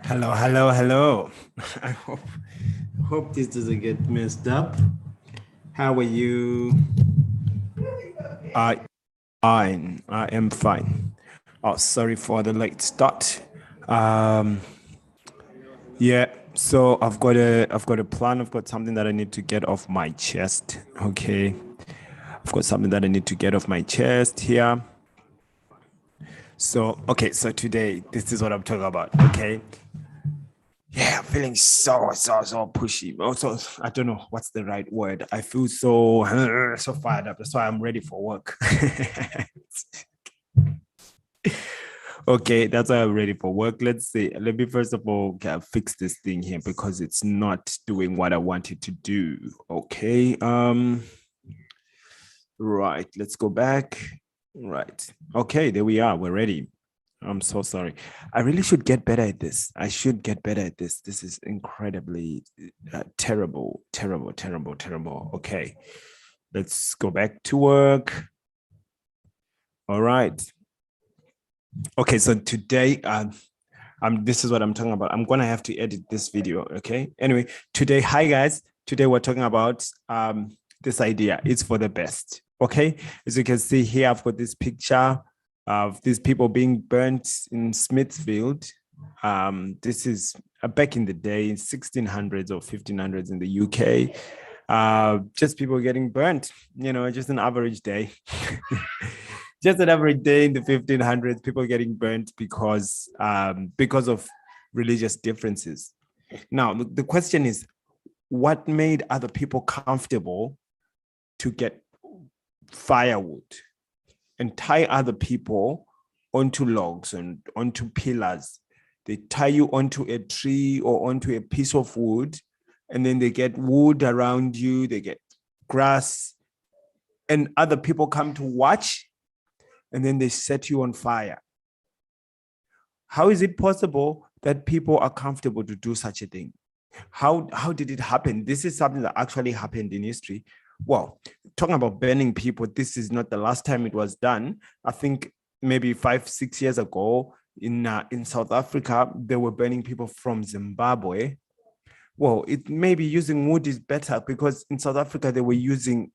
Hello, hello, hello. I hope this doesn't get messed up. How are you? I fine. I am fine. Oh, sorry for the late start. Um, yeah. So I've got a plan. I've got something that I need to get off my chest. Okay. I've got something that I need to get off my chest here. So okay. So today, this is what I'm talking about. Okay. Yeah, I'm feeling so pushy. Also, I don't know what's the right word. I feel so fired up. That's why I'm ready for work. Okay, that's why I'm ready for work. Let's see. Let me first of all fix this thing here because it's not doing what I want it to do. Okay. Right. Let's go back. Right. Okay, there we are. We're ready. I'm so sorry. I really should get better at this. I should get better at this. This is incredibly terrible, terrible, terrible, terrible. Okay, let's go back to work. All right. Okay, so today, this is what I'm talking about. I'm gonna have to edit this video. Okay. Anyway, today, hi guys. Today we're talking about this idea. It's for the best. Okay. As you can see here, I've got this picture of these people being burnt in Smithfield. This is back in the day, 1600s or 1500s in the UK. Just people getting burnt, just an average day. Just an average day in the 1500s, people getting burnt because of religious differences. Now, the question is, what made other people comfortable to get firewood and tie other people onto logs and onto pillars? They tie you onto a tree or onto a piece of wood, and then they get wood around you, they get grass, and other people come to watch, and then they set you on fire. How is it possible that people are comfortable to do such a thing? How did it happen? This is something that actually happened in history. Well, talking about burning people, this is not the last time it was done. I think maybe 5-6 years ago in South Africa, they were burning people from Zimbabwe. Well, it maybe using wood is better because in South Africa they were using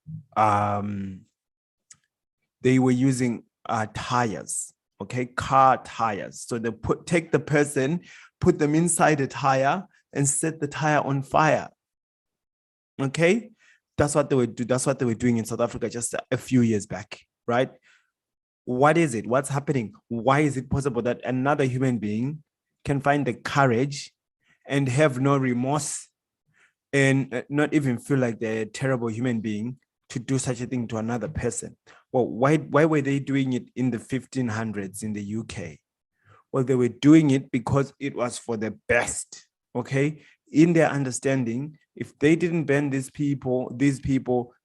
tires, okay, car tires. So they take the person, put them inside a tire, and set the tire on fire. Okay, that's what they were doing in South Africa just a few years back, right? What is it? What's happening? Why is it possible that another human being can find the courage and have no remorse and not even feel like they're a terrible human being to do such a thing to another person? Well, why were they doing it in the 1500s in the UK? Well, they were doing it because it was for the best. Okay, in their understanding, if they didn't ban these people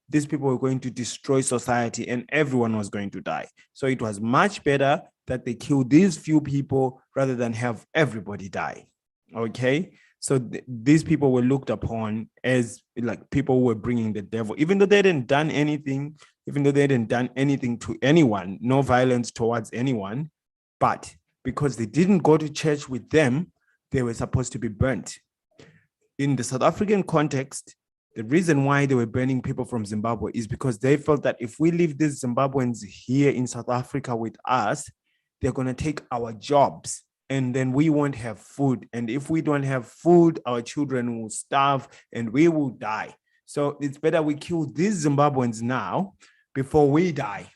were going to destroy society and everyone was going to die. So it was much better that they kill these few people rather than have everybody die. Okay, so these people were looked upon as like people who were bringing the devil, even though they hadn't done anything, to anyone, no violence towards anyone, but because they didn't go to church with them, they were supposed to be burnt. In the South African context, the reason why they were burning people from Zimbabwe is because they felt that if we leave these Zimbabweans here in South Africa with us, they're going to take our jobs and then we won't have food. And if we don't have food, our children will starve and we will die. So it's better we kill these Zimbabweans now before we die.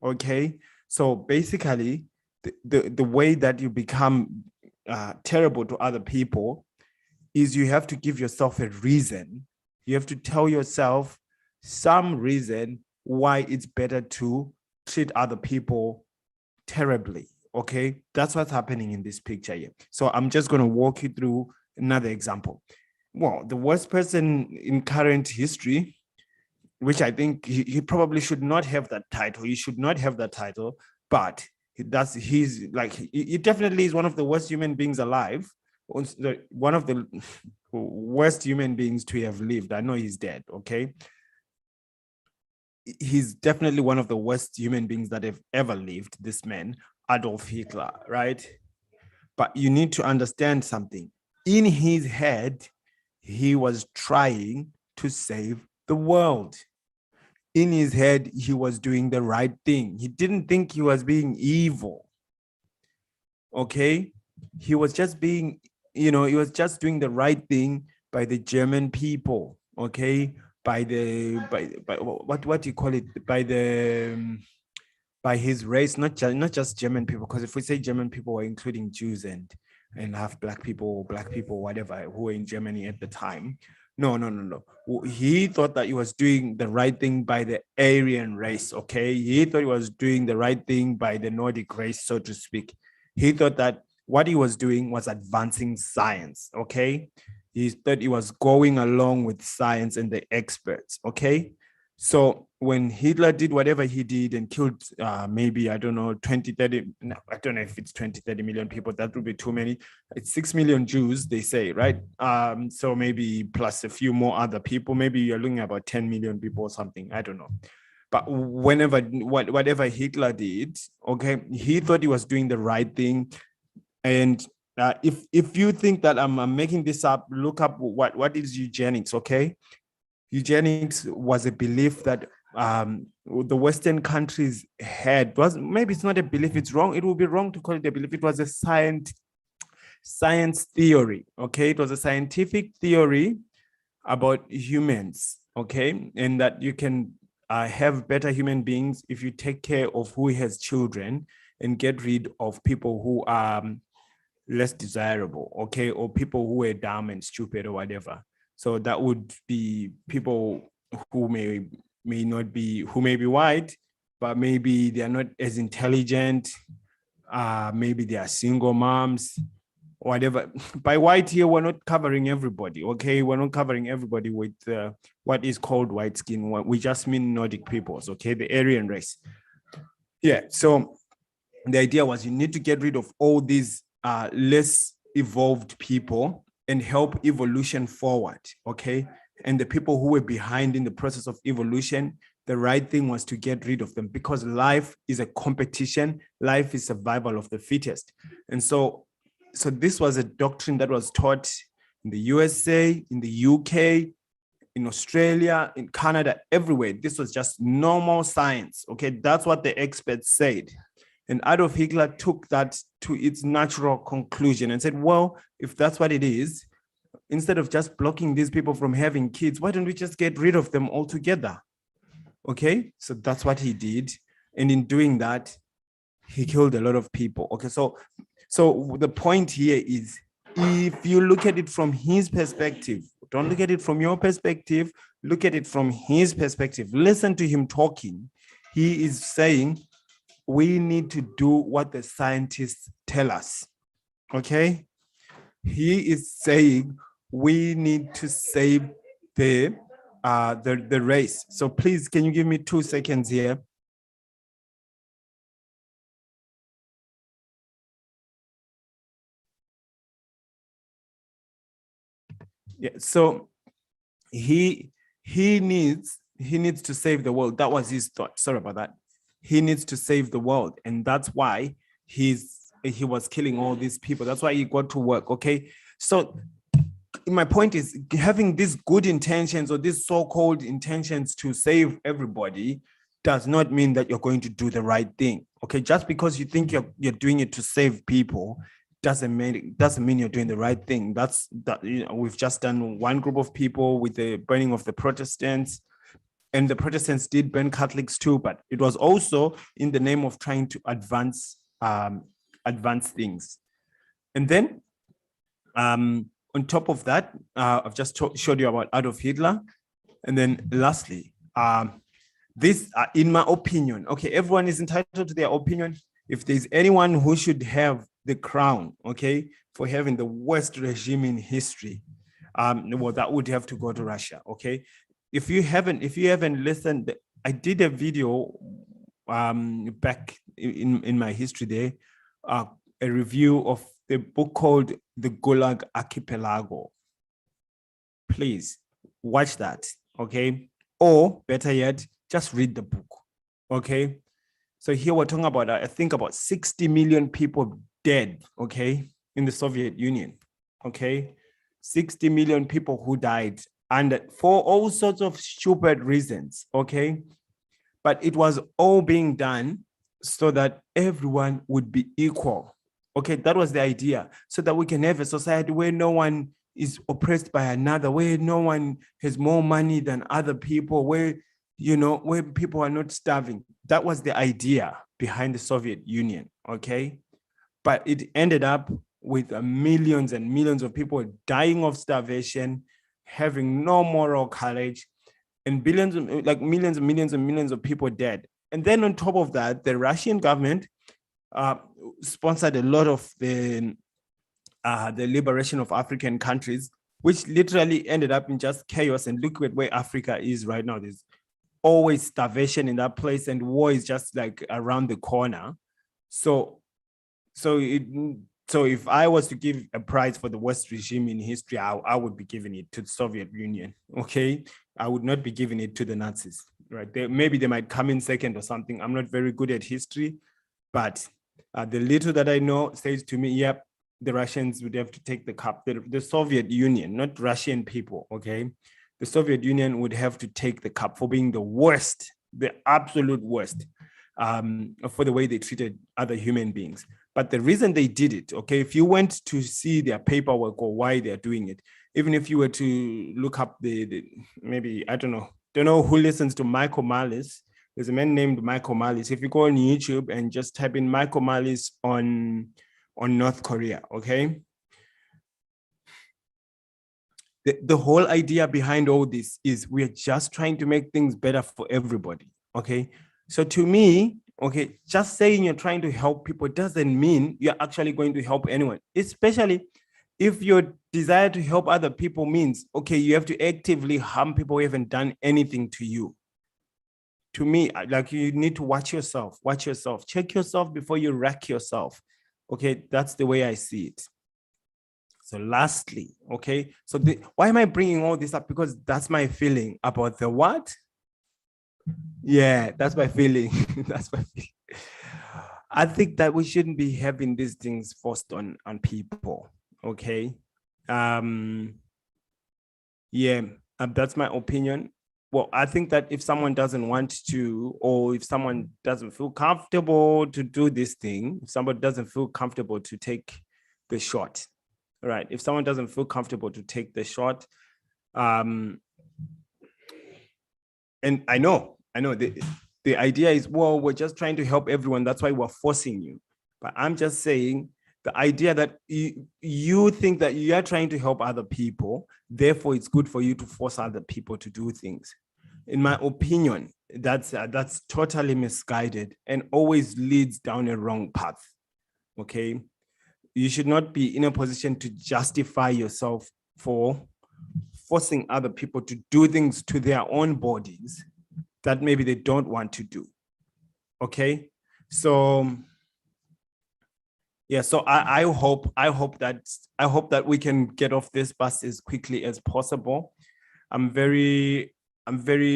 Okay. So basically, the way that you become terrible to other people is you have to give yourself a reason. You have to tell yourself some reason why it's better to treat other people terribly. Okay, that's what's happening in this picture here. So I'm just going to walk you through another example. Well, the worst person in current history, which I think he probably should not have that title. He should not have that title, but he's like, he definitely is one of the worst human beings alive. One of the worst human beings to have lived. I know he's dead, okay? He's definitely one of the worst human beings that have ever lived, this man, Adolf Hitler, right? But you need to understand something. In his head, he was trying to save the world. In his head, he was doing the right thing. He didn't think he was being evil. Okay? He was just being, he was just doing the right thing by the German people. Okay? By what do you call it? By his race, not just German people, because if we say German people, we're including Jews and half black people, whatever, who were in Germany at the time. No. He thought that he was doing the right thing by the Aryan race, okay? He thought he was doing the right thing by the Nordic race, so to speak. He thought that what he was doing was advancing science, okay? He thought he was going along with science and the experts, okay? So when Hitler did whatever he did and killed maybe, I don't know, 20, 30, no, I don't know if it's 20, 30 million people, that would be too many. It's 6 million Jews, they say, right? So maybe plus a few more other people, maybe you're looking at about 10 million people or something, I don't know. But whatever Hitler did, okay, he thought he was doing the right thing. And if you think that I'm making this up, look up what is eugenics, okay? Eugenics was a belief that the Western countries had. Maybe it's not a belief, it's wrong. It would be wrong to call it a belief. It was a science theory, okay? It was a scientific theory about humans, okay? And that you can have better human beings if you take care of who has children and get rid of people who are less desirable, okay? Or people who are dumb and stupid or whatever. So that would be people who may be white, but maybe they are not as intelligent. Maybe they are single moms, whatever. By white here, we're not covering everybody, okay? We're not covering everybody with what is called white skin. We just mean Nordic peoples, okay? The Aryan race. Yeah, so the idea was you need to get rid of all these less evolved people and help evolution forward, okay? And the people who were behind in the process of evolution, the right thing was to get rid of them because life is a competition. Life is survival of the fittest. And so this was a doctrine that was taught in the USA, in the UK, in Australia, in Canada, everywhere. This was just normal science, okay? That's what the experts said. And Adolf Hitler took that to its natural conclusion and said, well, if that's what it is, instead of just blocking these people from having kids, why don't we just get rid of them altogether? Okay, so that's what he did. And in doing that, he killed a lot of people. Okay, so the point here is, if you look at it from his perspective, don't look at it from your perspective, look at it from his perspective. Listen to him talking. He is saying, we need to do what the scientists tell us, okay? He is saying we need to save the race. So please, can you give me 2 seconds here? Yeah, so he needs to save the world. That was his thought. Sorry about that. He needs to save the world, and that's why he was killing all these people. That's why he got to work, okay? So my point is, having these good intentions or these so-called intentions to save everybody does not mean that you're going to do the right thing, okay? Just because you think you're doing it to save people doesn't mean you're doing the right thing. We've just done one group of people with the burning of the Protestants, and the Protestants did burn Catholics too, but it was also in the name of trying to advance things. And then on top of that, I've just showed you about Adolf Hitler. And then lastly, this, in my opinion, okay, everyone is entitled to their opinion. If there's anyone who should have the crown, okay, for having the worst regime in history, well, that would have to go to Russia, okay? If you haven't listened, I did a video back in my history there, a review of the book called The Gulag Archipelago. Please watch that, okay? Or better yet, just read the book, okay? So here we're talking about, I think about 60 million people dead, okay? in the Soviet Union, okay? 60 million people who died, and for all sorts of stupid reasons, okay? But it was all being done so that everyone would be equal, okay? That was the idea, so that we can have a society where no one is oppressed by another, where no one has more money than other people, where, you know, where people are not starving. That was the idea behind the Soviet Union, okay? But it ended up with millions and millions of people dying of starvation, having no moral courage, and billions, like millions and millions and millions of people dead. And then on top of that, the Russian government sponsored a lot of the liberation of African countries, which literally ended up in just chaos. And look at where Africa is right now. There's always starvation in that place, and war is just like around the corner. So if I was to give a prize for the worst regime in history, I would be giving it to the Soviet Union, okay? I would not be giving it to the Nazis, right? Maybe they might come in second or something. I'm not very good at history, but the little that I know says to me, yep, the Russians would have to take the cup. The Soviet Union, not Russian people, okay? The Soviet Union would have to take the cup for being the worst, the absolute worst, for the way they treated other human beings. But the reason they did it, okay, if you went to see their paperwork or why they're doing it, even if you were to look up maybe, I don't know who listens to Michael Malice. There's a man named Michael Malice. If you go on YouTube and just type in Michael Malice on North Korea, okay? The whole idea behind all this is we're just trying to make things better for everybody, okay? So to me, okay, just saying you're trying to help people doesn't mean you're actually going to help anyone, especially if your desire to help other people means, okay, you have to actively harm people who haven't done anything to you. To me, like, you need to watch yourself, check yourself before you wreck yourself. Okay, that's the way I see it. So lastly, okay, so why am I bringing all this up? Because that's my feeling about the what? Yeah, that's my feeling. That's my feeling. I think that we shouldn't be having these things forced on people, okay? Yeah, that's my opinion. Well, I think that if someone doesn't want to, or if someone doesn't feel comfortable to do this thing, if somebody doesn't feel comfortable to take the shot, right? If someone doesn't feel comfortable to take the shot, and I know the idea is, well, we're just trying to help everyone. That's why we're forcing you. But I'm just saying the idea that you think that you are trying to help other people, therefore it's good for you to force other people to do things. In my opinion, that's totally misguided and always leads down a wrong path, okay? You should not be in a position to justify yourself for forcing other people to do things to their own bodies that maybe they don't want to do, okay? So yeah, so I hope that we can get off this bus as quickly as possible. I'm very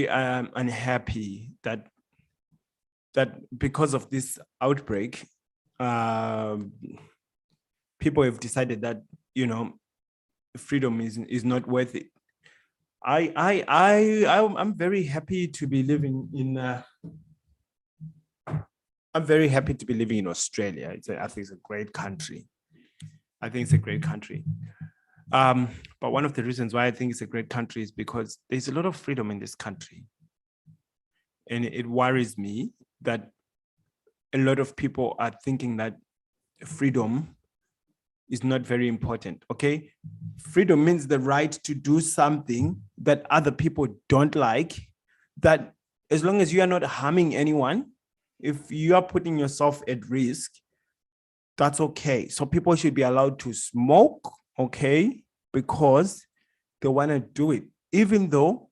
unhappy that because of this outbreak, people have decided that, you know, freedom is not worth it. I'm very happy to be living in I'm very happy to be living in Australia. I think it's a great country. But one of the reasons why I think it's a great country is because there's a lot of freedom in this country. And it worries me that a lot of people are thinking that freedom is not very important, okay? Freedom means the right to do something that other people don't like, that as long as you are not harming anyone, if you are putting yourself at risk, that's okay. So people should be allowed to smoke, okay? Because they want to do it, even though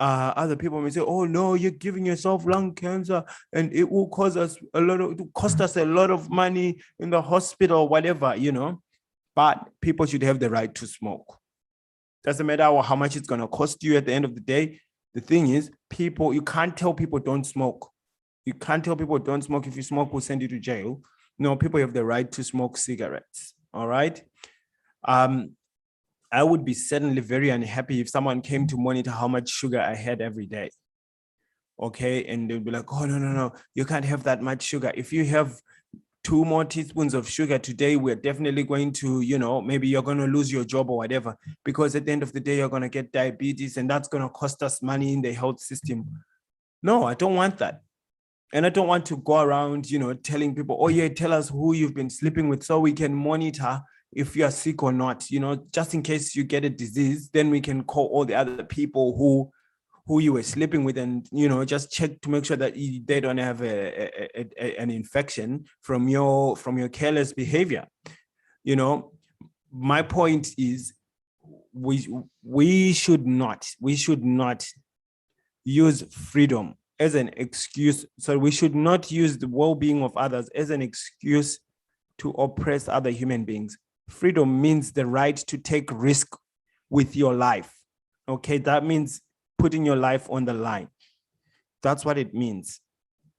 other people may say, oh no, you're giving yourself lung cancer and it will cost us a lot of money in the hospital, whatever, you know. But people should have the right to smoke. Doesn't matter how much it's going to cost you at the end of the day. The thing is, you can't tell people don't smoke. If you smoke, we'll send you to jail. No, people have the right to smoke cigarettes. All right. I would be certainly very unhappy if someone came to monitor how much sugar I had every day. Okay. And they'd be like, oh, no, you can't have that much sugar. If you have 2 more teaspoons of sugar today, we're definitely going to, maybe you're going to lose your job or whatever, because at the end of the day, you're going to get diabetes and that's going to cost us money in the health system. No, I don't want that. And I don't want to go around, telling people, oh yeah, tell us who you've been sleeping with so we can monitor if you're sick or not, just in case you get a disease, then we can call all the other people who you were sleeping with and, just check to make sure that they don't have an infection from your careless behavior. My point is we should not use freedom as an excuse. So we should not use the well-being of others as an excuse to oppress other human beings. Freedom means the right to take risk with your life. Okay, that means putting your life on the line. That's what it means.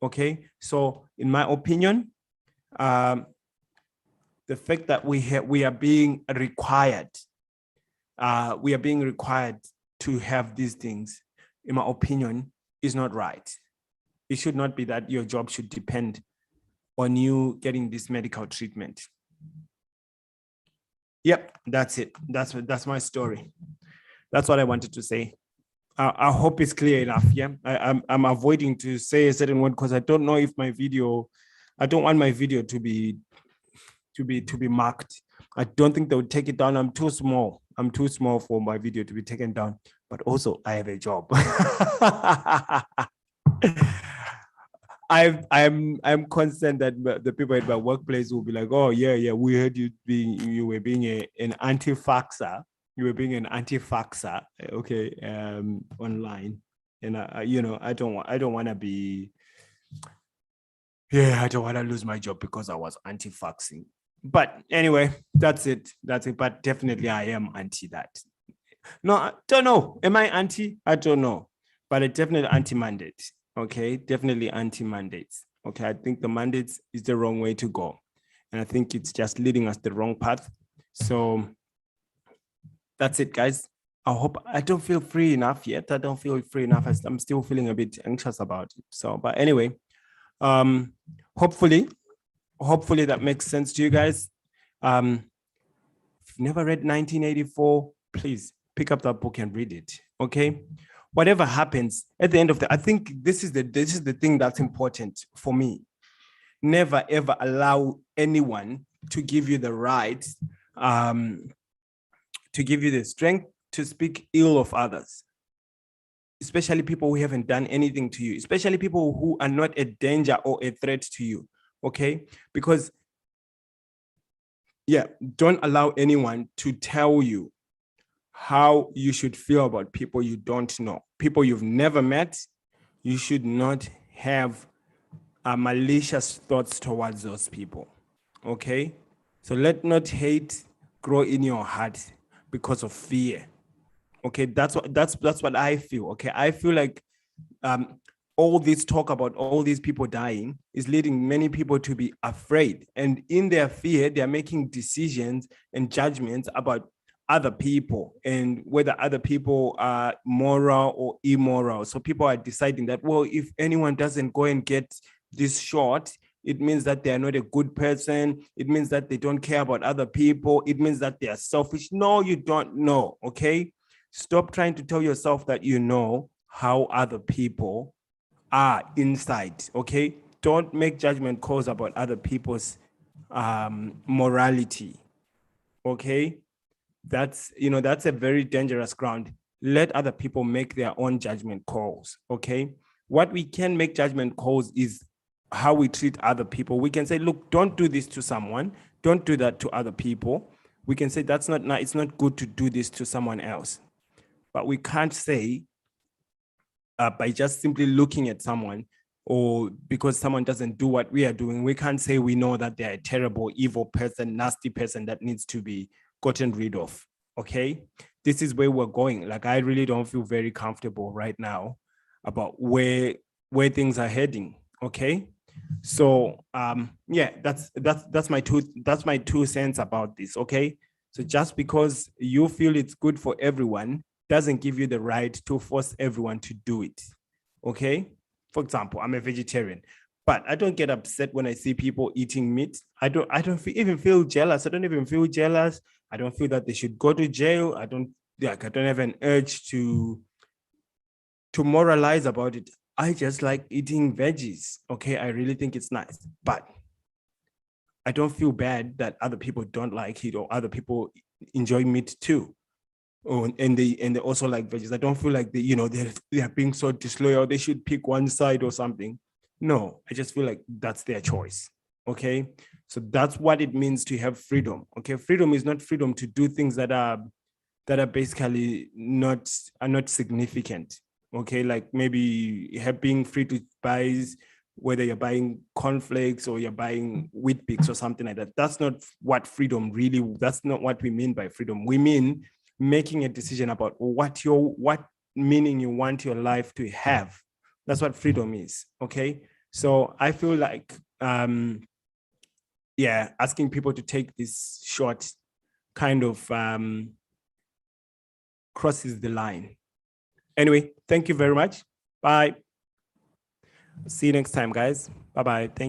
Okay, so in my opinion, the fact that we are being required to have these things, in my opinion, is not right. It should not be that your job should depend on you getting this medical treatment. Yep, that's it. That's my story. That's what I wanted to say. I hope it's clear enough. Yeah, I'm avoiding to say a certain word because I don't know if my video, I don't want my video to be marked. I don't think they would take it down. I'm too small for my video to be taken down. But also, I have a job. I'm concerned that the people at my workplace will be like, oh yeah, we heard you were being an anti-faxer. You were being an anti-faxer, okay, online, and I don't want to be. Yeah, I don't want to lose my job because I was anti-faxing. But anyway, that's it. But definitely, I am anti that. No, I don't know. Am I anti? I don't know. But it's definitely anti-mandate. Okay, definitely anti-mandates. Okay, I think the mandates is the wrong way to go. And I think it's just leading us the wrong path. So that's it, guys. I hope I don't feel free enough yet. I don't feel free enough. I'm still feeling a bit anxious about it. So, but anyway, hopefully that makes sense to you guys. If you've never read 1984, please pick up that book and read it. Okay. Whatever happens at the end of I think this is the thing that's important for me. Never ever allow anyone to give you the right, to give you the strength to speak ill of others, especially people who haven't done anything to you, especially people who are not a danger or a threat to you. Okay, because don't allow anyone to tell you how you should feel about people you don't know, people you've never met. You should not have malicious thoughts towards those people. Okay, so let not hate grow in your heart because of fear. Okay, that's what I feel. Okay, I feel like all this talk about all these people dying is leading many people to be afraid, and in their fear, they're making decisions and judgments about other people and whether other people are moral or immoral. So people are deciding that, well, if anyone doesn't go and get this shot, it means that they are not a good person. It means that they don't care about other people. It means that they are selfish. No, you don't know. Okay, stop trying to tell yourself that you know how other people are inside. Okay, don't make judgment calls about other people's morality. Okay, that's a very dangerous ground. Let other people make their own judgment calls. Okay, what we can make judgment calls is how we treat other people. We can say, look, don't do this to someone, don't do that to other people. We can say that's not nice, it's not good to do this to someone else. But we can't say by just simply looking at someone, or because someone doesn't do what we are doing, we can't say we know that they're a terrible, evil person, nasty person that needs to be gotten rid of. Okay, this is where we're going. Like, I really don't feel very comfortable right now about where things are heading. Okay, So yeah, that's my 2 cents about this. Okay, so just because you feel it's good for everyone doesn't give you the right to force everyone to do it. Okay, for example, I'm a vegetarian, but I don't get upset when I see people eating meat. I don't even feel jealous. I don't even feel jealous. I don't feel that they should go to jail. I don't have an urge to moralize about it. I just like eating veggies. Okay, I really think it's nice, but I don't feel bad that other people don't like it or other people enjoy meat too. Oh, and they also like veggies. I don't feel like they're being so disloyal. They should pick one side or something. No, I just feel like that's their choice. Okay, so that's what it means to have freedom. Okay, freedom is not freedom to do things that are basically not significant. Okay, like maybe being free to buy, whether you're buying cornflakes or you're buying wheat bix or something like that. That's not what freedom really. That's not what we mean by freedom. We mean making a decision about what meaning you want your life to have. That's what freedom is. Okay, so I feel like yeah, asking people to take this short kind of crosses the line. Anyway, thank you very much. Bye. See you next time, guys. Bye-bye. Thank you.